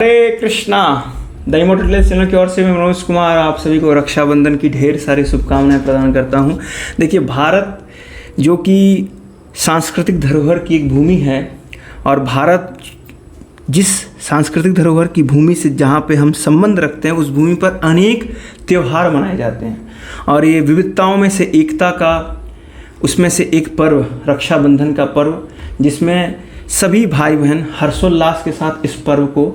Hare Krishna. The immortal channel की ओर से मैं मनोज कुमार आप सभी को रक्षाबंधन की ढेर सारी शुभकामनाएं प्रदान करता हूं। देखिए, भारत जो कि सांस्कृतिक धरोहर की एक भूमि है और भारत जिस सांस्कृतिक धरोहर की भूमि से जहाँ पे हम संबंध रखते हैं उस भूमि पर अनेक त्यौहार मनाए जाते हैं और ये विविधताओं में से एकता का उसमें से एक पर्व रक्षाबंधन का पर्व, जिसमें सभी भाई बहन हर्षोल्लास के साथ इस पर्व को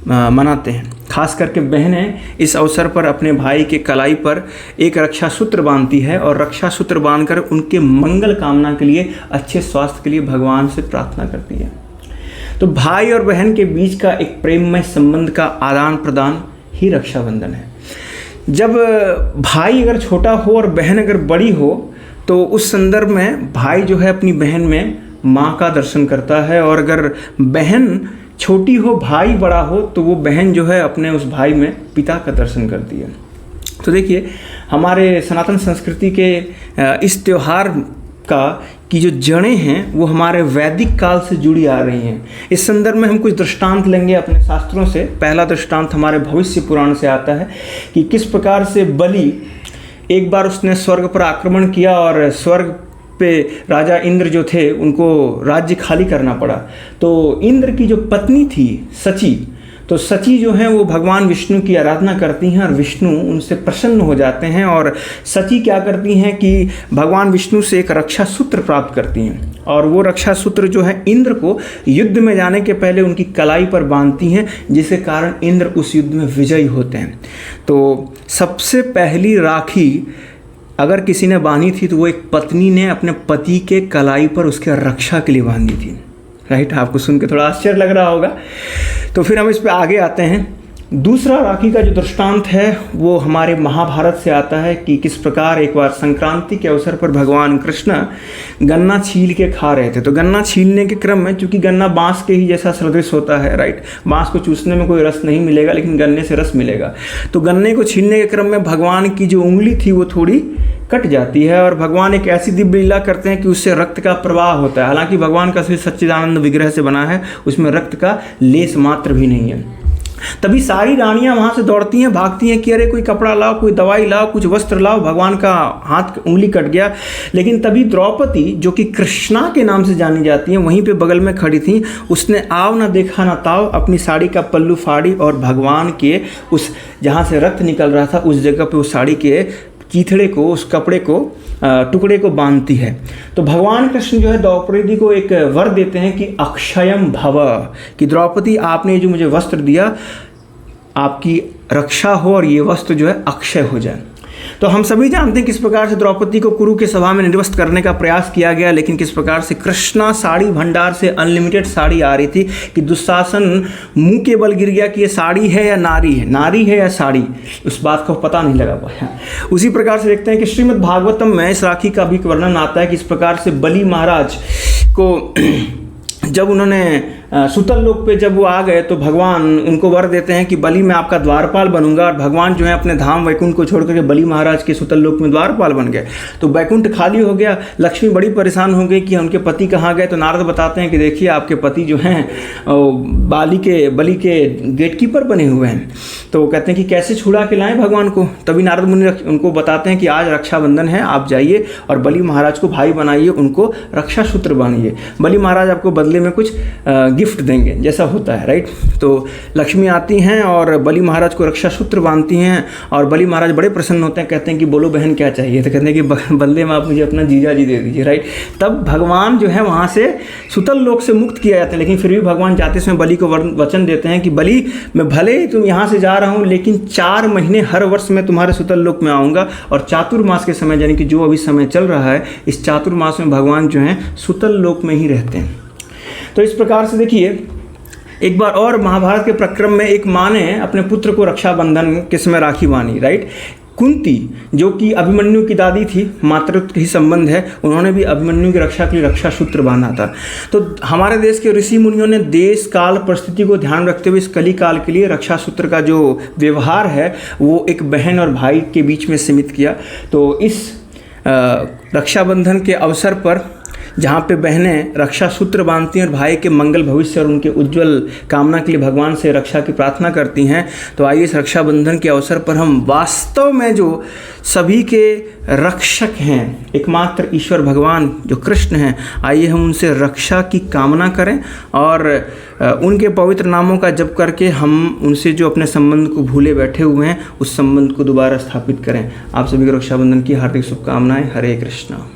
मनाते हैं। खास करके बहनें इस अवसर पर अपने भाई के कलाई पर एक रक्षा सूत्र बांधती है और रक्षा सूत्र बांधकर उनके मंगल कामना के लिए, अच्छे स्वास्थ्य के लिए भगवान से प्रार्थना करती है। तो भाई और बहन के बीच का एक प्रेममय संबंध का आदान प्रदान ही रक्षाबंधन है। जब भाई अगर छोटा हो और बहन अगर बड़ी हो तो उस संदर्भ में भाई जो है अपनी बहन में माँ का दर्शन करता है, और अगर बहन छोटी हो भाई बड़ा हो तो वो बहन जो है अपने उस भाई में पिता का दर्शन करती है। तो देखिए, हमारे सनातन संस्कृति के इस त्यौहार का की जो जड़ें हैं वो हमारे वैदिक काल से जुड़ी आ रही हैं। इस संदर्भ में हम कुछ दृष्टांत लेंगे अपने शास्त्रों से। पहला दृष्टांत हमारे भविष्य पुराण से आता है कि किस प्रकार से बलि एक बार उसने स्वर्ग पर आक्रमण किया और स्वर्ग पे राजा इंद्र जो थे उनको राज्य खाली करना पड़ा। तो इंद्र की जो पत्नी थी सची, तो सची जो है वो भगवान विष्णु की आराधना करती हैं और विष्णु उनसे प्रसन्न हो जाते हैं और सची क्या करती हैं कि भगवान विष्णु से एक रक्षा सूत्र प्राप्त करती हैं और वो रक्षा सूत्र जो है इंद्र को युद्ध में जाने के पहले उनकी कलाई पर बांधती हैं, जिसके कारण इंद्र उस युद्ध में विजयी होते हैं। तो सबसे पहली राखी अगर किसी ने बांधी थी तो वो एक पत्नी ने अपने पति के कलाई पर उसके रक्षा के लिए बांधी थी। राइट, आपको सुन के थोड़ा आश्चर्य लग रहा होगा। तो फिर हम इस पे आगे आते हैं। दूसरा राखी का जो दृष्टांत है वो हमारे महाभारत से आता है कि किस प्रकार एक बार संक्रांति के अवसर पर भगवान कृष्ण गन्ना छील के खा रहे थे। तो गन्ना छीलने के क्रम में, चूंकि गन्ना बांस के ही जैसा सदृश होता है, राइट, बांस को चूसने में कोई रस नहीं मिलेगा लेकिन गन्ने से रस मिलेगा। तो गन्ने को छीलने के क्रम में भगवान की जो उंगली थी वो थोड़ी कट जाती है और भगवान एक ऐसी दिव्य लीला करते हैं कि उससे रक्त का प्रवाह होता है। हालांकि भगवान का शरीर सच्चिदानंद विग्रह से बना है, उसमें रक्त का लेस मात्र भी नहीं है। तभी सारी रानियां वहां से दौड़ती हैं, भागती हैं कि अरे कोई कपड़ा लाओ, कोई दवाई लाओ, कुछ वस्त्र लाओ, भगवान का हाथ उंगली कट गया। लेकिन तभी द्रौपदी जो कि कृष्णा के नाम से जानी जाती हैं वहीं पे बगल में खड़ी थी। उसने आव ना देखा ना ताव अपनी साड़ी का पल्लू फाड़ी और भगवान के उस जहाँ से रक्त निकल रहा था उस जगह पे उस साड़ी के चीथड़े को, उस कपड़े को, टुकड़े को बांधती है। तो भगवान कृष्ण जो है द्रौपदी को एक वर देते हैं कि अक्षयम भव, कि द्रौपदी आपने जो मुझे वस्त्र दिया आपकी रक्षा हो और ये वस्त्र जो है अक्षय हो जाए। तो हम सभी जानते हैं किस प्रकार से द्रौपदी को कुरु के सभा में निर्वस्त्र करने का प्रयास किया गया, लेकिन किस प्रकार से कृष्णा साड़ी भंडार से अनलिमिटेड साड़ी आ रही थी कि दुशासन मुंह के बल गिर गया कि ये साड़ी है या नारी है, नारी है या साड़ी, उस बात को पता नहीं लगा पाया। उसी प्रकार से देखते हैं कि श्रीमद् भागवतम में इस राखी का भी वर्णन आता है कि इस प्रकार से बलि महाराज को जब उन्होंने सुतल लोक पे जब वो आ गए तो भगवान उनको वर देते हैं कि बलि मैं आपका द्वारपाल बनूंगा, और भगवान जो है अपने धाम वैकुंठ को छोड़ करके बलि महाराज के सुतल लोक में द्वारपाल बन गए। तो वैकुंठ खाली हो गया, लक्ष्मी बड़ी परेशान हो गई कि उनके पति कहाँ गए। तो नारद बताते हैं कि देखिए आपके पति जो हैं बलि के गेटकीपर बने हुए हैं। तो कहते हैं कि कैसे छुड़ा के लाएं भगवान को। तभी नारद मुनि उनको बताते हैं कि आज रक्षाबंधन है, आप जाइए और बलि महाराज को भाई बनाइए, उनको रक्षा सूत्र बांधिए, बलि महाराज आपको बदले में कुछ गिफ्ट देंगे, जैसा होता है, राइट। तो लक्ष्मी आती हैं और बलि महाराज को रक्षा सूत्र बांधती हैं और बलि महाराज बड़े प्रसन्न होते हैं, कहते हैं कि बोलो बहन क्या चाहिए। तो कहते हैं कि बदले में आप मुझे अपना जीजा जी दे दीजिए, राइट। तब भगवान जो है वहाँ से सुतल लोक से मुक्त किया जाता है, लेकिन फिर भी भगवान जाते समय बलि को वचन देते हैं कि बलि मैं भले ही तुम यहाँ से जा रहा हूँ लेकिन 4 महीने हर वर्ष मैं तुम्हारे सुतल लोक में आऊँगा, और चातुर्मास के समय यानी कि जो अभी समय चल रहा है इस चातुर्मास में भगवान जो है सुतल लोक में ही रहते हैं। तो इस प्रकार से देखिए, एक बार और महाभारत के प्रक्रम में एक माँ ने अपने पुत्र को रक्षाबंधन के समय राखी बांधी, राइट। कुंती जो कि अभिमन्यु की दादी थी, मातृत्व ही संबंध है, उन्होंने भी अभिमन्यु की रक्षा के लिए रक्षा सूत्र बांधा था। तो हमारे देश के ऋषि मुनियों ने देश काल परिस्थिति को ध्यान रखते हुए इस कली काल के लिए रक्षा सूत्र का जो व्यवहार है वो एक बहन और भाई के बीच में सीमित किया। तो इस रक्षाबंधन के अवसर पर जहाँ पे बहनें रक्षा सूत्र बांधती हैं और भाई के मंगल भविष्य और उनके उज्जवल कामना के लिए भगवान से रक्षा की प्रार्थना करती हैं। तो आइए इस रक्षाबंधन के अवसर पर हम वास्तव में जो सभी के रक्षक हैं, एकमात्र ईश्वर भगवान जो कृष्ण हैं, आइए हम उनसे रक्षा की कामना करें और उनके पवित्र नामों का जप करके हम उनसे जो अपने संबंध को भूले बैठे हुए हैं उस संबंध को दोबारा स्थापित करें। आप सभी को रक्षाबंधन की हार्दिक शुभकामनाएं। हरे कृष्णा।